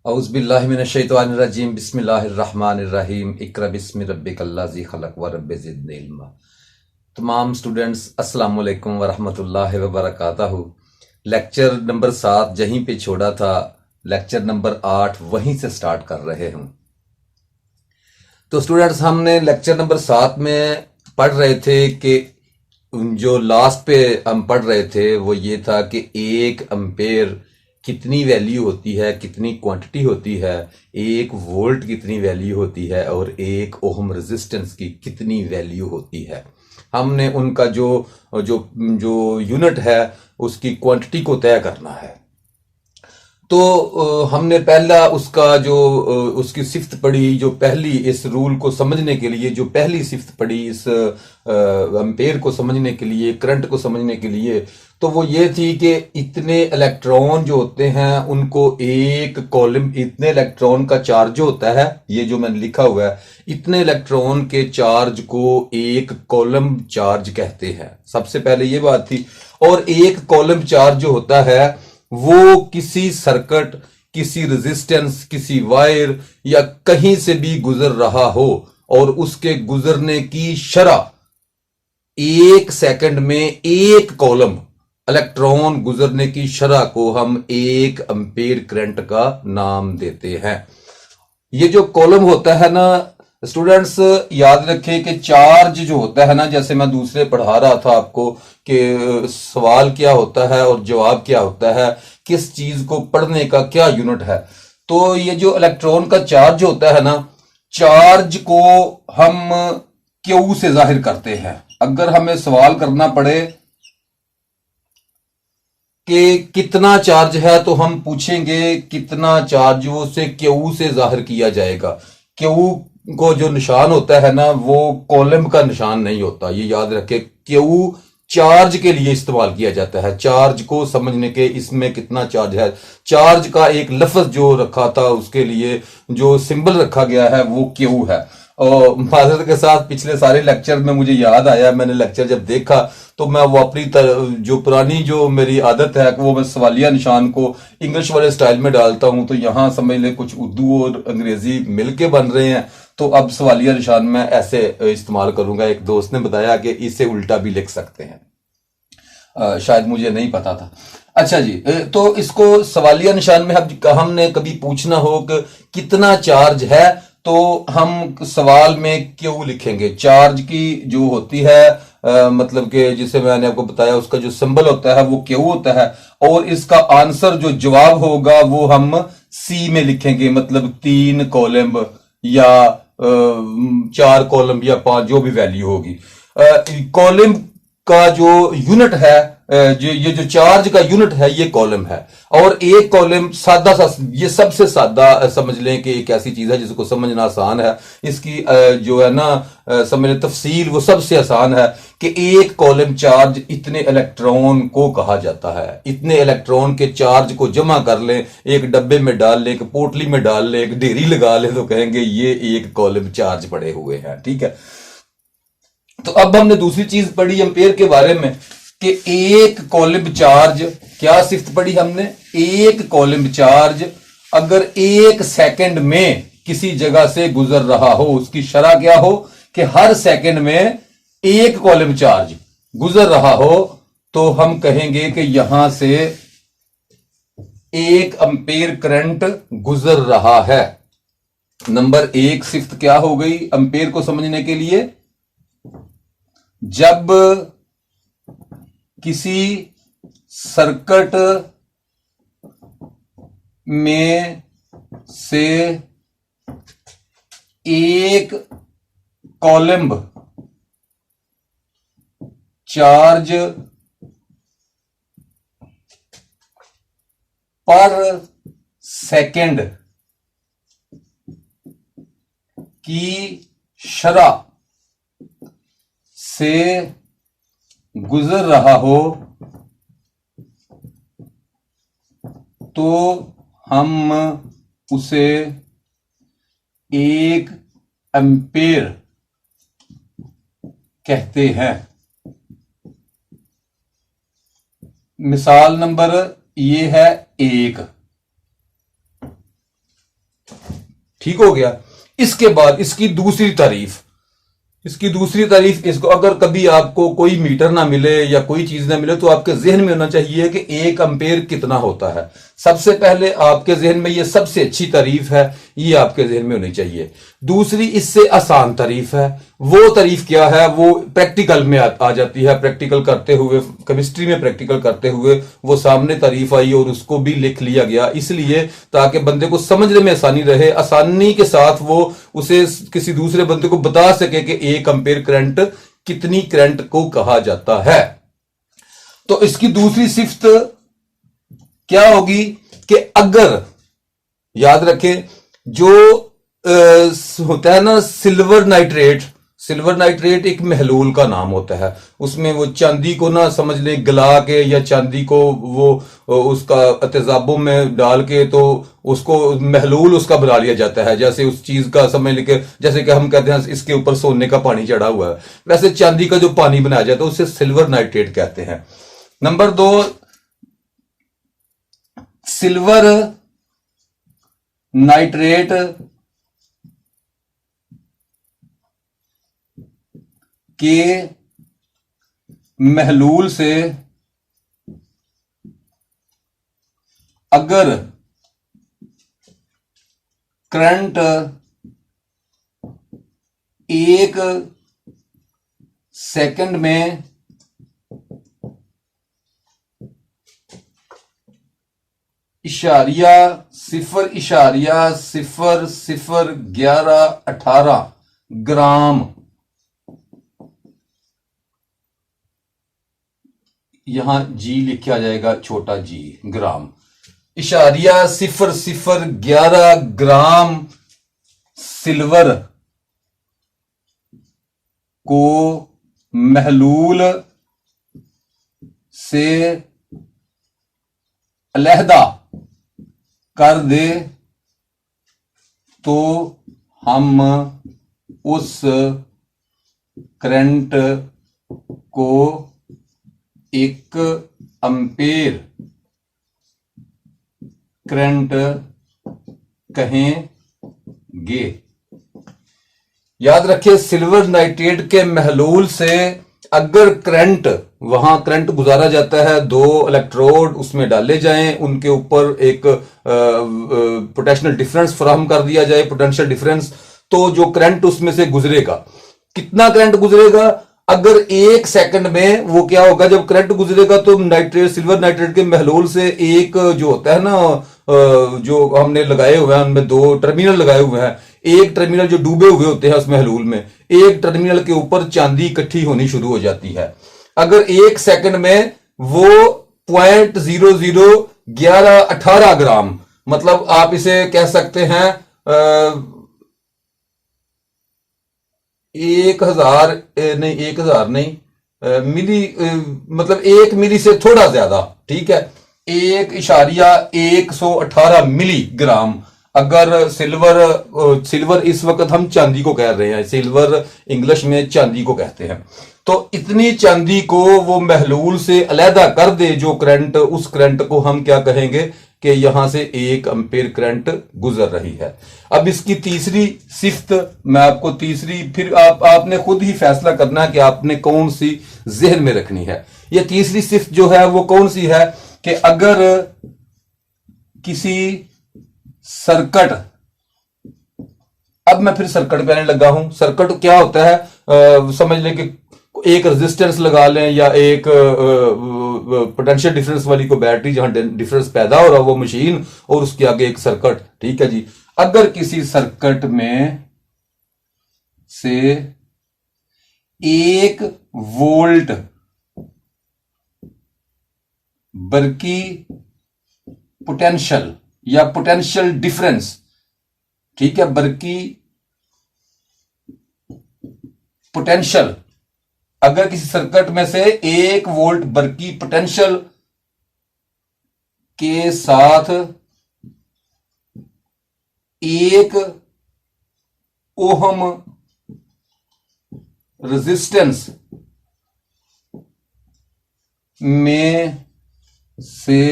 औज़ुबिल्लाहि बिस्मिल्लाहिर्रहमानिर्रहीम इक़रा बिस्मि रब्बिकल्लज़ी खलक़ व रब्बि ज़िदनी इल्मा। तमाम स्टूडेंट्स अस्सलाम वालेकुम व रहमतुल्लाहि व बरकातहू। लेक्चर नंबर 7 जहीं पे छोड़ा था, लेक्चर नंबर 8 वहीं से स्टार्ट कर रहे हूँ। तो स्टूडेंट्स, हमने लेक्चर नंबर 7 में पढ़ रहे थे कि जो लास्ट पे हम पढ़ रहे थे वो ये था कि 1 एम्पेयर कितनी वैल्यू होती है, कितनी क्वांटिटी होती है, 1 वोल्ट कितनी वैल्यू होती है और 1 ओहम रेजिस्टेंस की कितनी वैल्यू होती है। हमने उनका जो जो जो यूनिट है उसकी क्वांटिटी को तय करना है। तो हमने पहला उसका जो उसकी सिफ्त पढ़ी, जो पहली इस रूल को समझने के लिए जो पहली सिफ्त पढ़ी इस एम्पेयर को समझने के लिए, करंट को समझने के लिए, तो वो ये थी कि इतने इलेक्ट्रॉन जो होते हैं उनको एक कॉलम, इतने इलेक्ट्रॉन का चार्ज जो होता है, ये जो मैंने लिखा हुआ है, इतने इलेक्ट्रॉन के चार्ज को एक कॉलम चार्ज कहते हैं। सबसे पहले ये बात थी। और एक कॉलम चार्ज जो होता है वो किसी सर्किट, किसी रेजिस्टेंस, किसी वायर या कहीं से भी गुजर रहा हो और उसके गुजरने की शरह 1 सेकंड में 1 कॉलम इलेक्ट्रॉन गुजरने की शरह को हम 1 एम्पेयर करंट का नाम देते हैं। ये जो कॉलम होता है ना स्टूडेंट्स, याद रखें कि चार्ज जो होता है ना, जैसे मैं दूसरे पढ़ा रहा था आपको कि सवाल क्या होता है और जवाब क्या होता है, किस चीज को पढ़ने का क्या यूनिट है। तो ये जो इलेक्ट्रॉन का चार्ज होता है ना, चार्ज को हम क्यू से जाहिर करते हैं। अगर हमें सवाल करना पड़े कि कितना चार्ज है तो हम पूछेंगे कितना चार्ज, वो से क्यू से जाहिर किया जाएगा। क्यू को जो निशान होता है ना वो कॉलम का निशान नहीं होता, ये याद रखें। क्यू चार्ज के लिए इस्तेमाल किया जाता है, चार्ज को समझने के इसमें कितना चार्ज है। चार्ज का एक लफ्ज जो रखा था, उसके लिए जो सिंबल रखा गया है वो क्यू है। और माजरत के साथ पिछले सारे लेक्चर में मुझे याद आया, मैंने लेक्चर जब देखा तो मैं वो अपनी जो पुरानी जो मेरी आदत है वो मैं सवालिया निशान को इंग्लिश वाले स्टाइल में डालता हूं। तो यहां समझ ले कुछ उर्दू और अंग्रेजी मिलके बन रहे हैं, तो अब सवालिया निशान मैं ऐसे इस्तेमाल करूंगा। एक दोस्त ने बताया कि इसे उल्टा भी लिख सकते हैं, शायद मुझे नहीं पता था। अच्छा जी, तो इसको सवालिया निशान में हमने कभी पूछना हो कि कितना चार्ज है, तो हम सवाल में क्यू लिखेंगे। चार्ज की जो होती है मतलब कि जिसे मैंने आपको बताया उसका जो सिंबल होता है वो क्यू होता है, और इसका आंसर जो जवाब होगा वो हम सी में लिखेंगे, मतलब 3 कॉलम या 4 कॉलम या 5, जो भी वैल्यू होगी। कॉलम का जो यूनिट है, जो ये जो चार्ज का यूनिट है ये कॉलम है। और एक कॉलम सादा सा, ये सबसे सादा समझ लें कि एक ऐसी चीज है जिसको समझना आसान है। इसकी जो है ना समझ लें तफसील वो सबसे आसान है कि एक कॉलम चार्ज इतने इलेक्ट्रॉन को कहा जाता है। इतने इलेक्ट्रॉन के चार्ज को जमा कर लें, एक डब्बे में डाल लें, एक पोटली में डाल लें, एक ढेरी लगा लें, तो कहेंगे ये एक कॉलम चार्ज पड़े हुए हैं। ठीक है। तो अब हमने दूसरी चीज पढ़ी एम्पेयर के बारे में कि एक कॉलम चार्ज, क्या सिफ्त पढ़ी हमने, एक कॉलम चार्ज अगर 1 सेकंड में किसी जगह से गुजर रहा हो, उसकी शरह क्या हो कि हर सेकंड में 1 कॉलम चार्ज गुजर रहा हो, तो हम कहेंगे कि यहां से 1 एम्पेयर करंट गुजर रहा है। नंबर 1 सिफ्त क्या हो गई एम्पेयर को समझने के लिए, जब किसी सर्किट में से एक कॉलम चार्ज पर सेकंड की शरह से गुजर रहा हो, तो हम उसे 1 एम्पेयर कहते हैं। मिसाल नंबर ये है 1। ठीक हो गया। इसके बाद इसकी दूसरी तारीफ, इसको अगर कभी आपको कोई मीटर ना मिले या कोई चीज ना मिले तो आपके जहन में होना चाहिए कि 1 एम्पेयर कितना होता है। सबसे पहले आपके जहन में ये सबसे अच्छी तारीफ है, ये आपके जहन में होनी चाहिए। दूसरी इससे आसान तारीफ है, वो तारीफ क्या है, वो प्रैक्टिकल में आ जाती है। प्रैक्टिकल करते हुए, केमिस्ट्री में प्रैक्टिकल करते हुए वो सामने तारीफ आई और उसको भी लिख लिया गया, इसलिए ताकि बंदे को समझने में आसानी रहे, आसानी के साथ वो उसे किसी दूसरे बंदे को बता सके कि 1 एम्पेयर करंट कितनी करंट को कहा जाता है। तो इसकी दूसरी सिफ्त क्या होगी कि अगर, याद रखें, जो होता है ना सिल्वर नाइट्रेट एक महलूल का नाम होता है। उसमें वो चांदी को ना समझ लें गला के, या चांदी को वो उसका तेजाबों में डाल के तो उसको महलूल उसका बना लिया जाता है। जैसे उस चीज का समझ लेके, जैसे कि हम कहते हैं इसके ऊपर सोने का पानी चढ़ा हुआ है, वैसे चांदी का जो पानी बनाया जाता है उसे सिल्वर नाइट्रेट कहते हैं। नंबर 2, सिल्वर नाइट्रेट के महलूल से अगर करंट 1 सेकंड में इशारिया 0.001118 ग्राम, यहां जी लिखा जाएगा छोटा जी, ग्राम, 0.0011 ग्राम सिल्वर को महलूल से अलहदा कर दे तो हम उस करंट को 1 एम्पेयर करंट कहेंगे। याद रखिए, सिल्वर नाइट्रेट के महलूल से अगर करंट, वहां करंट गुजारा जाता है, 2 इलेक्ट्रोड उसमें डाले जाएं, उनके ऊपर एक पोटेंशियल डिफरेंस फराहम कर दिया जाए, पोटेंशियल डिफरेंस, तो जो करंट उसमें से गुजरेगा, कितना करंट गुजरेगा, अगर 1 सेकंड में वो क्या होगा, जब करंट गुजरेगा तो नाइट्रेट, सिल्वर नाइट्रेट के महलूल से एक जो होता है ना, जो हमने लगाए हुए हैं उनमें 2 टर्मिनल लगाए हुए हैं, एक टर्मिनल जो डूबे हुए होते हैं उस महलूल में, एक टर्मिनल के ऊपर चांदी इकट्ठी होनी शुरू हो जाती है। अगर 1 सेकंड में वो 0.001118 ग्राम, मतलब आप इसे कह सकते हैं 1000 नहीं, मिली, मतलब 1 मिली से थोड़ा ज्यादा, ठीक है, 1.118 मिलीग्राम। अगर सिल्वर इस वक्त हम चांदी को कह रहे हैं, सिल्वर इंग्लिश में चांदी को कहते हैं, तो इतनी चांदी को वो महलूल से अलहदा कर दे जो करंट, उस करंट को हम क्या कहेंगे कि यहां से 1 एम्पेयर करंट गुजर रही है। अब इसकी तीसरी सिफ्त मैं आपको, तीसरी फिर आपने खुद ही फैसला करना है कि आपने कौन सी जहन में रखनी है। यह तीसरी सिफ्त जो है वो कौन सी है कि अगर किसी सर्किट, अब मैं फिर सर्किट पे आने लगा हूं। सर्किट क्या होता है, समझ लें कि एक रेजिस्टेंस लगा लें या एक पोटेंशियल डिफरेंस वाली को बैटरी, जहां डिफरेंस पैदा हो रहा है वो मशीन, और उसके आगे एक सर्किट, ठीक है जी। अगर किसी सर्किट में से 1 वोल्ट बरकी पोटेंशियल या पोटेंशियल डिफरेंस, ठीक है, बरकी पोटेंशियल, अगर किसी सर्किट में से 1 वोल्ट बरकी पोटेंशियल के साथ 1 ओहम रेजिस्टेंस में से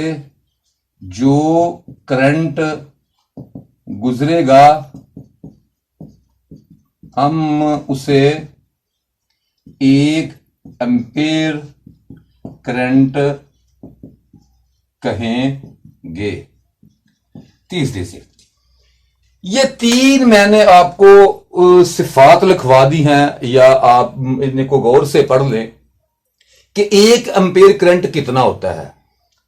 जो करंट गुजरेगा हम उसे 1 एम्पीयर करंट कहेंगे। तीसरी से ये 3 मैंने आपको सिफात लिखवा दी हैं, या आप इनको गौर से पढ़ लें कि 1 एम्पीयर करंट कितना होता है।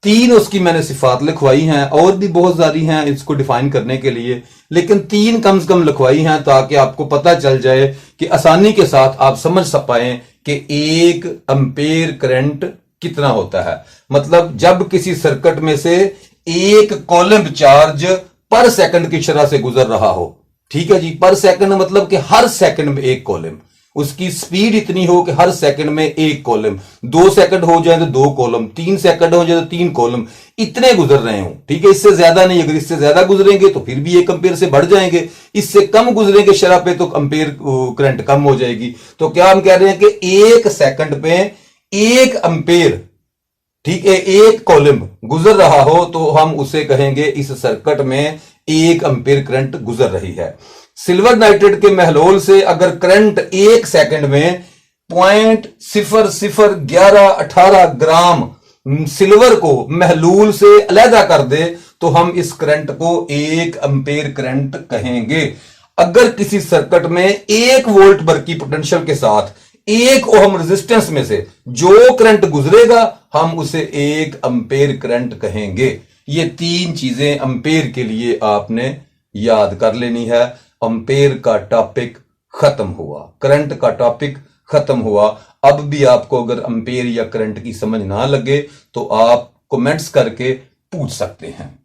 3 उसकी मैंने सिफात लिखवाई हैं, और भी बहुत सारी हैं इसको डिफाइन करने के लिए, लेकिन 3 कम से कम लिखवाई हैं ताकि आपको पता चल जाए कि आसानी के साथ आप समझ पाए कि 1 एम्पीयर करंट कितना होता है। मतलब जब किसी सर्किट में से 1 कॉलम चार्ज पर सेकंड की शरह से गुजर रहा हो, ठीक है जी, पर सेकंड मतलब कि हर सेकंड में 1 कॉलम, उसकी स्पीड इतनी हो कि हर सेकंड में 1 कॉलम, 2 सेकंड हो जाए तो 2 कॉलम, 3 सेकंड हो जाए तो 3 कॉलम, इतने गुजर रहे हो, ठीक है, इससे ज्यादा नहीं। अगर इससे ज्यादा गुजरेंगे तो फिर भी 1 एम्पीयर से बढ़ जाएंगे, इससे कम गुजरेंगे शरह पे तो एम्पीयर करंट कम हो जाएगी। तो क्या हम कह रहे हैं कि 1 सेकंड पे 1 एम्पीयर, ठीक है, 1 कॉलम गुजर रहा हो तो हम उसे कहेंगे इस सर्किट में 1 एम्पीयर करंट गुजर रही है। सिल्वर नाइट्रेट के महलोल से अगर करंट 1 सेकंड में 0.001118 ग्राम सिल्वर को महलूल से अलहदा कर दे तो हम इस करंट को 1 एम्पीयर करंट कहेंगे। अगर किसी सर्किट में 1 वोल्ट भर की पोटेंशियल के साथ 1 ओम रेजिस्टेंस में से जो करंट गुजरेगा हम उसे 1 एम्पीयर करंट कहेंगे। ये 3 चीजें एम्पीयर के लिए आपने याद कर लेनी है। एम्पीयर का टॉपिक खत्म हुआ, करंट का टॉपिक खत्म हुआ। अब भी आपको अगर एम्पीयर या करंट की समझ ना लगे तो आप कमेंट्स करके पूछ सकते हैं।